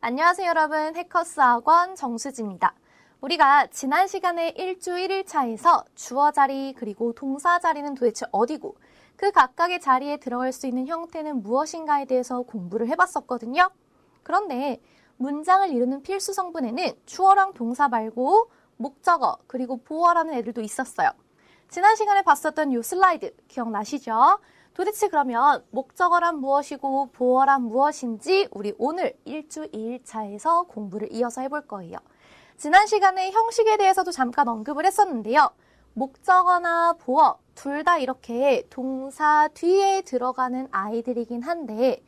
안녕하세요 여러분, 해커스 학원 정수지입니다. 우리가 지난 시간에 1주 1일차에서 주어 자리 그리고 동사 자리는 도대체 어디고 그 각각의 자리에 들어갈 수 있는 형태는 무엇인가에 대해서 공부를 해봤었거든요. 그런데 문장을 이루는 필수 성분에는 주어랑 동사 말고 목적어 그리고 보어라는 애들도 있었어요. 지난 시간에 봤었던 이 슬라이드 기억나시죠? 도대체 그러면 목적어란 무엇이고 보어란 무엇인지 우리 오늘 1주 2일차에서 공부를 이어서 해볼 거예요. 지난 시간에 형식에 대해서도 잠깐 언급을 했었는데요. 목적어나 보어 둘 다 이렇게 동사 뒤에 들어가는 아이들이긴 한데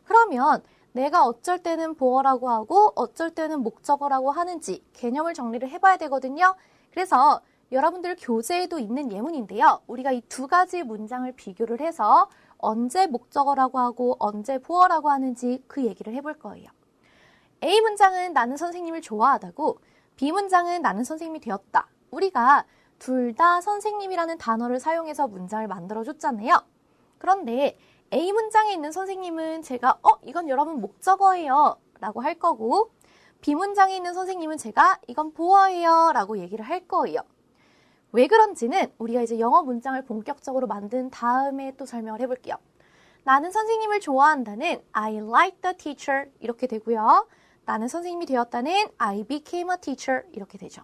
그러면 내가 어쩔 때는 보어라고 하고 어쩔 때는 목적어라고 하는지 개념을 정리를 해봐야 되거든요. 그래서 여러분들 교재에도 있는 예문인데요. 우리가 이 두 가지 문장을 비교를 해서 언제 목적어라고 하고 언제 보어라고 하는지 그 얘기를 해볼 거예요. A 문장은 나는 선생님을 좋아하다고, B 문장은 나는 선생님이 되었다. 우리가 둘 다 선생님이라는 단어를 사용해서 문장을 만들어줬잖아요. 그런데 A 문장에 있는 선생님은 제가 이건 여러분 목적어예요 라고 할 거고, B 문장에 있는 선생님은 제가 이건 보어예요 라고 얘기를 할 거예요. 왜 그런지는 우리가 이제 영어 문장을 본격적으로 만든 다음에 또 설명을 해볼게요. 나는 선생님을 좋아한다는 I like the teacher 이렇게 되고요. 나는 선생님이 되었다는 I became a teacher 이렇게 되죠.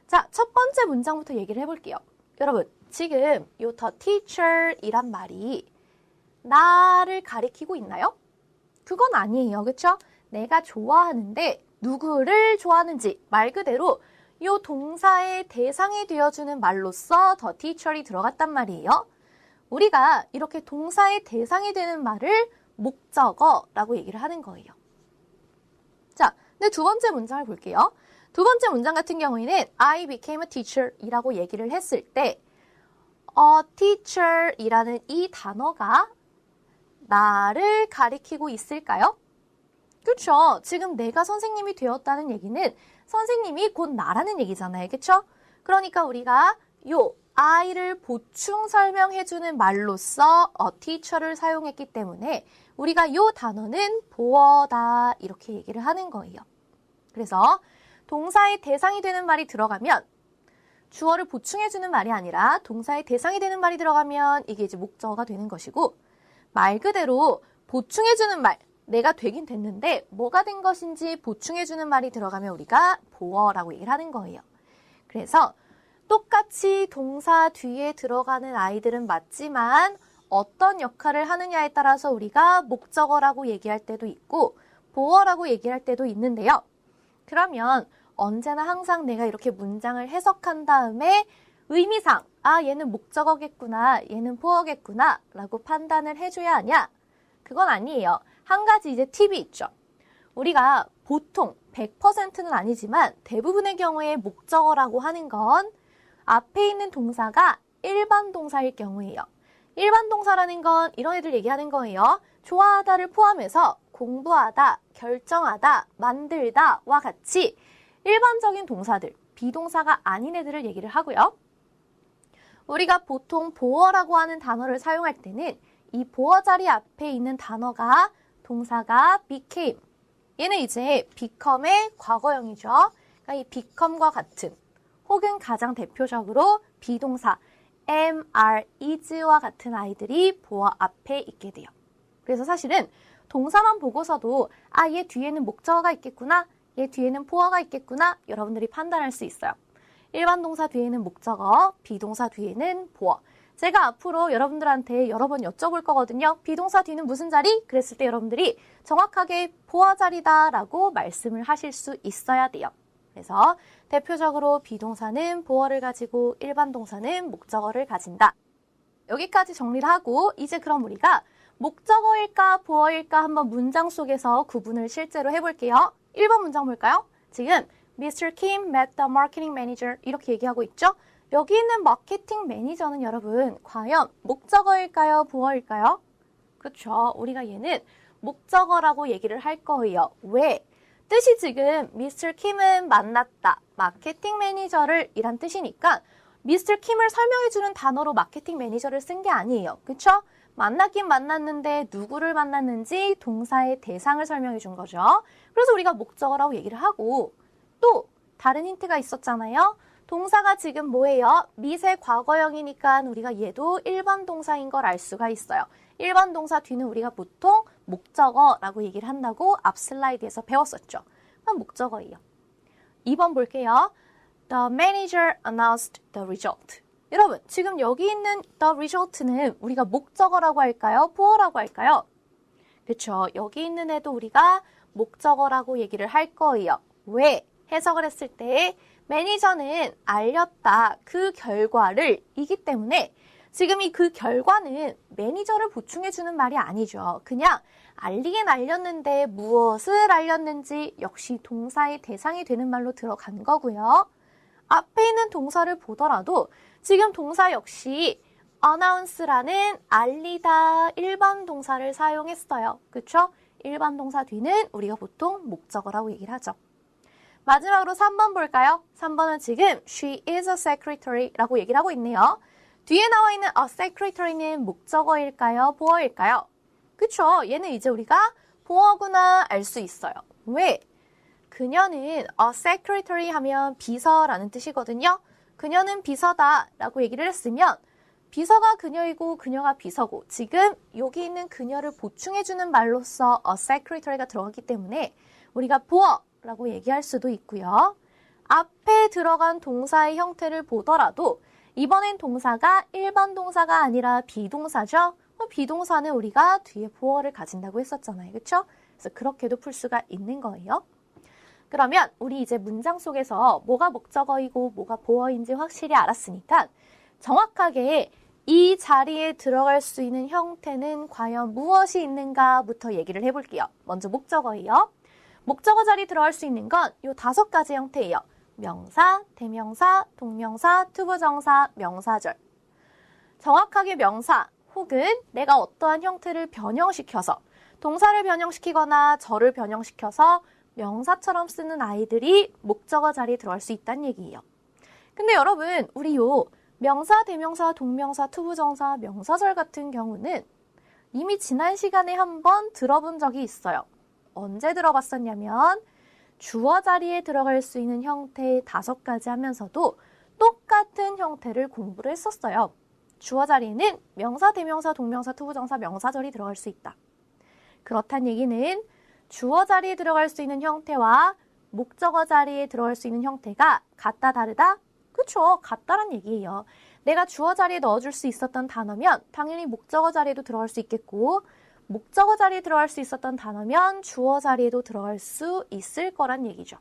자, 첫 번째 문장부터 얘기를 해볼게요. 여러분, 지금 요 the teacher 이란 말이 나를 가리키고 있나요? 그건 아니에요. 그쵸? 내가 좋아하는데 누구를 좋아하는지 말 그대로 이 동사의 대상이 되어주는 말로써 the teacher이 들어갔단 말이에요. 우리가 이렇게 동사의 대상이 되는 말을 목적어라고 얘기를 하는 거예요. 자, 근데 두 번째 문장을 볼게요. 두 번째 문장 같은 경우에는 I became a teacher 이라고 얘기를 했을 때 teacher 이라는 이 단어가 나를 가리키고 있을까요? 그렇죠. 지금 내가 선생님이 되었다는 얘기는 선생님이 곧 나라는 얘기잖아요. 그렇죠? 그러니까 우리가 요 I를 보충 설명해주는 말로써 teacher를 사용했기 때문에 우리가 요 단어는 보어다 이렇게 얘기를 하는 거예요. 그래서 동사의 대상이 되는 말이 들어가면 주어를 보충해주는 말이 아니라 동사의 대상이 되는 말이 들어가면 이게 이제 목적어가 되는 것이고, 말 그대로 보충해주는 말, 내가 되긴 됐는데 뭐가 된 것인지 보충해주는 말이 들어가면 우리가 보어라고 얘기를 하는 거예요. 그래서 똑같이 동사 뒤에 들어가는 아이들은 맞지만 어떤 역할을 하느냐에 따라서 우리가 목적어라고 얘기할 때도 있고 보어라고 얘기할 때도 있는데요. 그러면 언제나 항상 내가 이렇게 문장을 해석한 다음에 의미상 얘는 목적어겠구나, 얘는 보어겠구나 라고 판단을 해줘야 하냐? 그건 아니에요. 한 가지 이제 팁이 있죠. 우리가 보통 100%는 아니지만 대부분의 경우에 목적어라고 하는 건 앞에 있는 동사가 일반 동사일 경우예요. 일반 동사라는 건 이런 애들 얘기하는 거예요. 좋아하다를 포함해서 공부하다, 결정하다, 만들다와 같이 일반적인 동사들, 비동사가 아닌 애들을 얘기를 하고요. 우리가 보통 보어라고 하는 단어를 사용할 때는 이 보어 자리 앞에 있는 단어가 동사가 became, 얘는 이제 become의 과거형이죠. 그러니까 이 become과 같은 혹은 가장 대표적으로 비동사 am, are, is와 같은 아이들이 보어 앞에 있게 돼요. 그래서 사실은 동사만 보고서도 얘 뒤에는 목적어가 있겠구나, 얘 뒤에는 보어가 있겠구나 여러분들이 판단할 수 있어요. 일반 동사 뒤에는 목적어, 비동사 뒤에는 보어. 제가 앞으로 여러분들한테 여러 번 여쭤볼 거거든요. 비동사 뒤는 무슨 자리? 그랬을 때 여러분들이 정확하게 보어 자리다 라고 말씀을 하실 수 있어야 돼요. 그래서 대표적으로 비동사는 보어를 가지고 일반 동사는 목적어를 가진다. 여기까지 정리를 하고 이제 그럼 우리가 목적어일까 보어일까 한번 문장 속에서 구분을 실제로 해볼게요. 1번 문장 볼까요? 지금 Mr. Kim met the marketing manager 이렇게 얘기하고 있죠? 여기 있는 마케팅 매니저는 여러분 과연 목적어일까요? 보어일까요? 그렇죠. 우리가 얘는 목적어라고 얘기를 할 거예요. 왜? 뜻이 지금 Mr. Kim은 만났다. 마케팅 매니저를 이란 뜻이니까 Mr. Kim을 설명해주는 단어로 마케팅 매니저를 쓴 게 아니에요. 그렇죠? 만났긴 만났는데 누구를 만났는지 동사의 대상을 설명해 준 거죠. 그래서 우리가 목적어라고 얘기를 하고 또 다른 힌트가 있었잖아요. 동사가 지금 뭐예요? 미세 과거형이니까 우리가 얘도 일반 동사인 걸 알 수가 있어요. 일반 동사 뒤는 우리가 보통 목적어라고 얘기를 한다고 앞 슬라이드에서 배웠었죠. 그럼 목적어예요. 2번 볼게요. The manager announced the result. 여러분, 지금 여기 있는 the result는 우리가 목적어라고 할까요? 보어라고 할까요? 그렇죠. 여기 있는 애도 우리가 목적어라고 얘기를 할 거예요. 왜? 해석을 했을 때 매니저는 알렸다. 그 결과를 이기 때문에 지금 이 그 결과는 매니저를 보충해주는 말이 아니죠. 그냥 알리긴 알렸는데 무엇을 알렸는지 역시 동사의 대상이 되는 말로 들어간 거고요. 앞에 있는 동사를 보더라도 지금 동사 역시 announce라는 알리다 일반 동사를 사용했어요. 그렇죠? 일반 동사 뒤는 우리가 보통 목적어라고 얘기를 하죠. 마지막으로 3번 볼까요? 3번은 지금 she is a secretary라고 얘기를 하고 있네요. 뒤에 나와 있는 a secretary는 목적어일까요? 보어일까요? 그쵸? 얘는 이제 우리가 보어구나 알 수 있어요. 왜? 그녀는 a secretary 하면 비서라는 뜻이거든요. 그녀는 비서다 라고 얘기를 했으면 비서가 그녀이고 그녀가 비서고 지금 여기 있는 그녀를 보충해주는 말로써 a secretary가 들어갔기 때문에 우리가 보어라고 얘기할 수도 있고요. 앞에 들어간 동사의 형태를 보더라도 이번엔 동사가 일반 동사가 아니라 비동사죠. 비동사는 우리가 뒤에 보어를 가진다고 했었잖아요. 그렇죠? 그래서 그렇게도 풀 수가 있는 거예요. 그러면 우리 이제 문장 속에서 뭐가 목적어이고 뭐가 보어인지 확실히 알았으니까 정확하게 이 자리에 들어갈 수 있는 형태는 과연 무엇이 있는가부터 얘기를 해볼게요. 먼저 목적어예요. 목적어 자리에 들어갈 수 있는 건 이 5가지 형태예요. 명사, 대명사, 동명사, 투부정사, 명사절. 정확하게 명사 혹은 내가 어떠한 형태를 변형시켜서 동사를 변형시키거나 절을 변형시켜서 명사처럼 쓰는 아이들이 목적어 자리에 들어갈 수 있다는 얘기예요. 근데 여러분, 우리 요 명사, 대명사, 동명사, 투부정사, 명사절 같은 경우는 이미 지난 시간에 한번 들어본 적이 있어요. 언제 들어봤었냐면 주어 자리에 들어갈 수 있는 형태의 5가지 하면서도 똑같은 형태를 공부를 했었어요. 주어 자리에는 명사, 대명사, 동명사, 투부정사, 명사절이 들어갈 수 있다. 그렇다는 얘기는 주어 자리에 들어갈 수 있는 형태와 목적어 자리에 들어갈 수 있는 형태가 같다, 다르다? 그쵸, 같다란 얘기예요. 내가 주어 자리에 넣어줄 수 있었던 단어면 당연히 목적어 자리에도 들어갈 수 있겠고 목적어 자리에 들어갈 수 있었던 단어면 주어 자리에도 들어갈 수 있을 거란 얘기죠.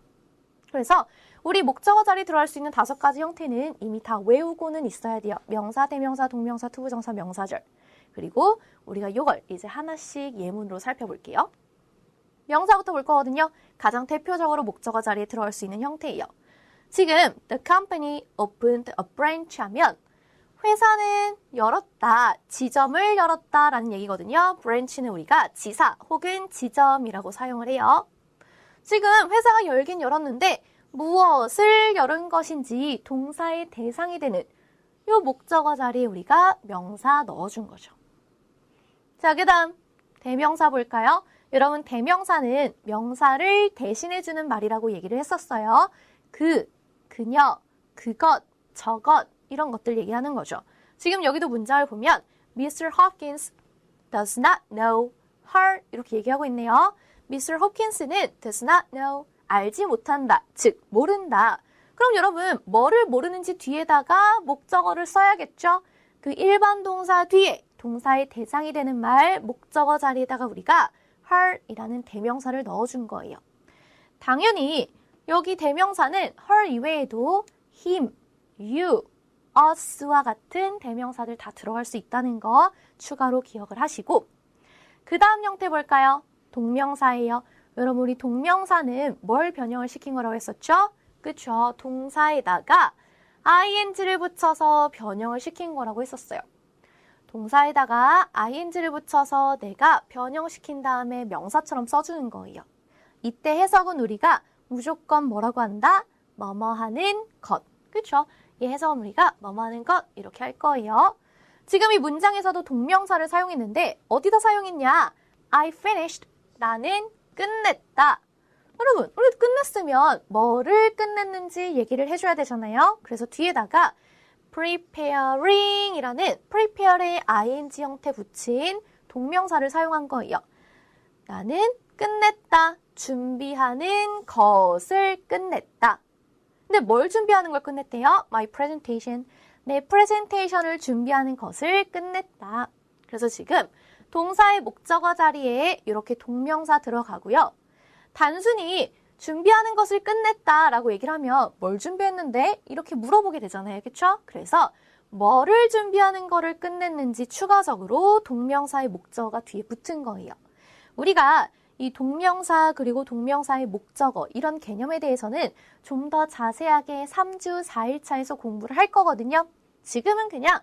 그래서 우리 목적어 자리에 들어갈 수 있는 5가지 형태는 이미 다 외우고는 있어야 돼요. 명사, 대명사, 동명사, 투부정사, 명사절. 그리고 우리가 이걸 이제 하나씩 예문으로 살펴볼게요. 명사부터 볼 거거든요. 가장 대표적으로 목적어 자리에 들어갈 수 있는 형태예요. 지금 the company opened a branch 하면 회사는 열었다, 지점을 열었다라는 얘기거든요. branch는 우리가 지사 혹은 지점이라고 사용을 해요. 지금 회사가 열긴 열었는데 무엇을 열은 것인지 동사의 대상이 되는 이 목적어 자리에 우리가 명사 넣어준 거죠. 자, 그 다음 대명사 볼까요? 여러분, 대명사는 명사를 대신해주는 말이라고 얘기를 했었어요. 그, 그녀, 그것, 저것 이런 것들 얘기하는 거죠. 지금 여기도 문장을 보면 Mr. Hopkins does not know her 이렇게 얘기하고 있네요. Mr. Hopkins는 does not know, 알지 못한다, 즉 모른다. 그럼 여러분, 뭐를 모르는지 뒤에다가 목적어를 써야겠죠? 그 일반 동사 뒤에 동사의 대상이 되는 말 목적어 자리에다가 우리가 her이라는 대명사를 넣어준 거예요. 당연히 여기 대명사는 her 이외에도 him, you, us와 같은 대명사들 다 들어갈 수 있다는 거 추가로 기억을 하시고 그 다음 형태 볼까요? 동명사예요. 여러분, 우리 동명사는 뭘 변형을 시킨 거라고 했었죠? 그쵸? 동사에다가 ing를 붙여서 변형을 시킨 거라고 했었어요. 동사에다가 ing를 붙여서 내가 변형시킨 다음에 명사처럼 써주는 거예요. 이때 해석은 우리가 무조건 뭐라고 한다? 뭐뭐 하는 것. 그쵸? 이 해석은 우리가 뭐뭐 하는 것 이렇게 할 거예요. 지금 이 문장에서도 동명사를 사용했는데 어디다 사용했냐? I finished. 나는 끝냈다. 여러분, 우리 끝냈으면 뭐를 끝냈는지 얘기를 해줘야 되잖아요. 그래서 뒤에다가 preparing 이라는 prepare에 ing 형태 붙인 동명사를 사용한 거예요. 나는 끝냈다. 준비하는 것을 끝냈다. 근데 뭘 준비하는 걸 끝냈대요? My presentation. 내 프레젠테이션을 준비하는 것을 끝냈다. 그래서 지금 동사의 목적어 자리에 이렇게 동명사 들어가고요. 단순히 준비하는 것을 끝냈다 라고 얘기를 하면 뭘 준비했는데? 이렇게 물어보게 되잖아요. 그렇죠? 그래서 뭐를 준비하는 거를 끝냈는지 추가적으로 동명사의 목적어가 뒤에 붙은 거예요. 우리가 이 동명사 그리고 동명사의 목적어 이런 개념에 대해서는 좀 더 자세하게 3주 4일차에서 공부를 할 거거든요. 지금은 그냥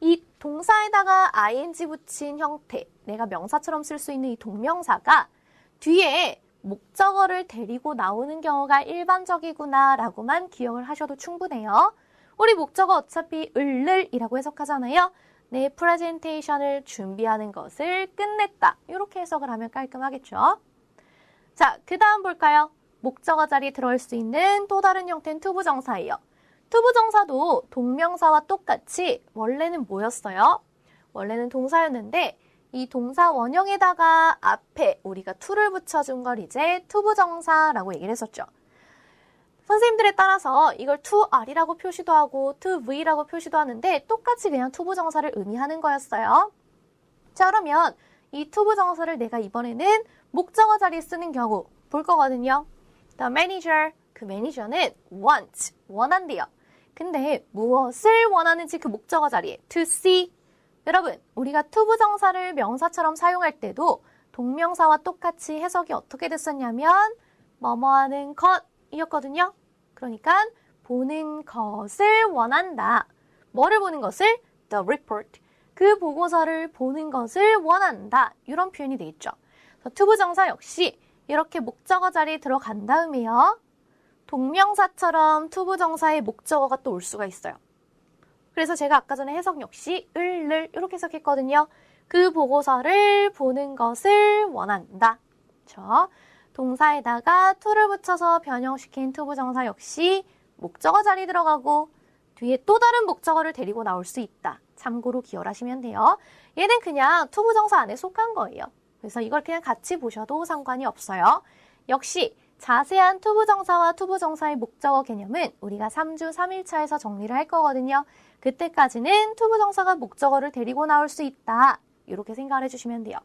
이 동사에다가 ing 붙인 형태, 내가 명사처럼 쓸 수 있는 이 동명사가 뒤에 목적어를 데리고 나오는 경우가 일반적이구나 라고만 기억을 하셔도 충분해요. 우리 목적어 어차피 을이라고 해석하잖아요. 내 프레젠테이션을 준비하는 것을 끝냈다. 이렇게 해석을 하면 깔끔하겠죠. 자, 그 다음 볼까요? 목적어 자리에 들어올 수 있는 또 다른 형태는 투부정사예요. 투부정사도 동명사와 똑같이 원래는 뭐였어요? 원래는 동사였는데 이 동사 원형에다가 앞에 우리가 to를 붙여준 걸 이제 투부정사라고 얘기를 했었죠. 선생님들에 따라서 이걸 to R이라고 표시도 하고 to V라고 표시도 하는데 똑같이 그냥 투부정사를 의미하는 거였어요. 자, 그러면 이 투부정사를 내가 이번에는 목적어 자리에 쓰는 경우 볼 거거든요. The manager, 그 매니저는 want, 원한대요. 근데 무엇을 원하는지 그 목적어 자리에 to see. 여러분, 우리가 투부정사를 명사처럼 사용할 때도 동명사와 똑같이 해석이 어떻게 됐었냐면 뭐뭐 하는 것이었거든요. 그러니까 보는 것을 원한다. 뭐를 보는 것을? The report. 그 보고서를 보는 것을 원한다. 이런 표현이 되겠죠. 투부정사 역시 이렇게 목적어 자리에 들어간 다음에요. 동명사처럼 투부정사의 목적어가 또 올 수가 있어요. 그래서 제가 아까 전에 해석 역시 을을 이렇게 해석했거든요. 그 보고서를 보는 것을 원한다. 그렇죠? 동사에다가 to를 붙여서 변형시킨 투부정사 역시 목적어 자리에 들어가고 뒤에 또 다른 목적어를 데리고 나올 수 있다. 참고로 기억하시면 돼요. 얘는 그냥 투부정사 안에 속한 거예요. 그래서 이걸 그냥 같이 보셔도 상관이 없어요. 역시 자세한 투부정사와 투부정사의 목적어 개념은 우리가 3주 3일차에서 정리를 할 거거든요. 그때까지는 투부정사가 목적어를 데리고 나올 수 있다. 이렇게 생각을 해주시면 돼요.